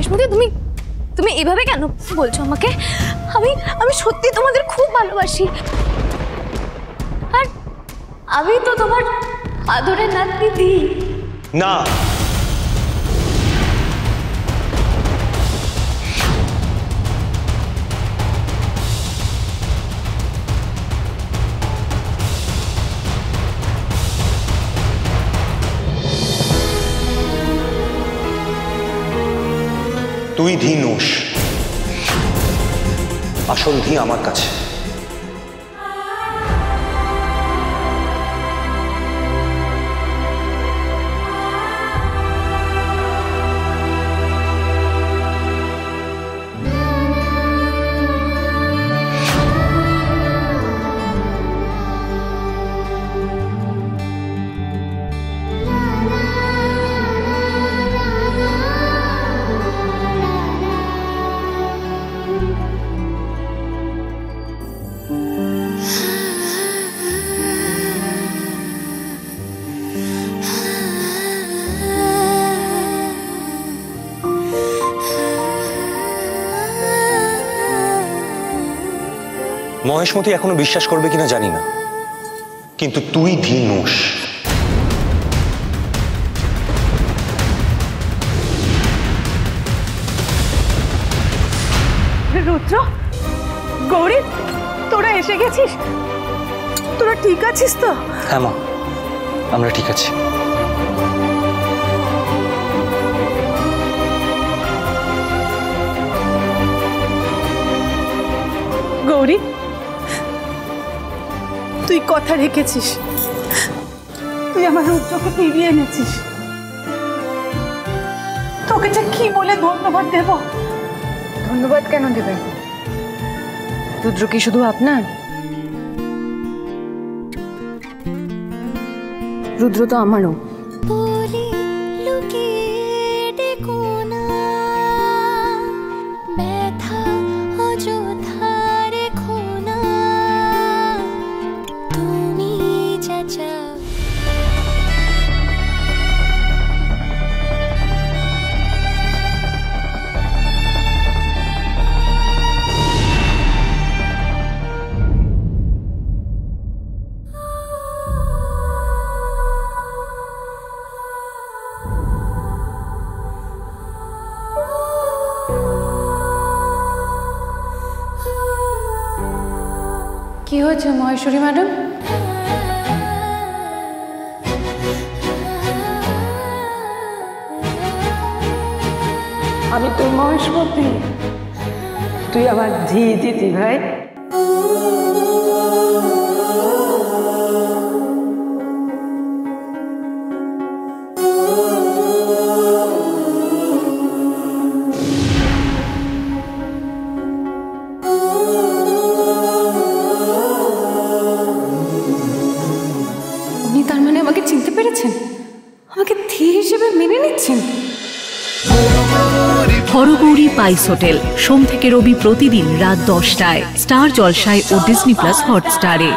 মহেশমতি, তুমি তুমি এভাবে কেন বলছো আমাকে? আমি সত্যি তোমাদের খুব ভালোবাসি, আর আমি তো তোমার আদরের নাতনি দি। না, তুই ধী নোস, আসল ধী আমার কাছে। মহেশমতি এখনো বিশ্বাস করবে কিনা জানি না, কিন্তু তুই ধী নোস। রুদ্র, গৌরী, তোরা এসে গেছিস? তোরা ঠিক আছিস তো? হ্যাঁ মা, আমরা ঠিক আছি। গৌরী, তুই কথা রেখেছিস, তুই আমার রুদ্রকে ফিরিয়ে এনেছিস। তোকে যে কি বলে ধন্যবাদ দেব। ধন্যবাদ কেন দেবেন? রুদ্র কি শুধু আপনার? রুদ্র তো আমারও। কি হয়েছে মহেশ্বরী ম্যাডাম? আমি তোর মহেশমতি, তুই আমার ধী দিদি ভাই। তার মানে আমাকে চিনতে পেরেছেন, আমাকে ধী হিসেবে মেনে নিচ্ছেন। হরগৌরী পাইস হোটেল, সোম থেকে রবি প্রতিদিন রাত 10টায় স্টার জলসায় ও ডিজনি প্লাস হটস্টারে।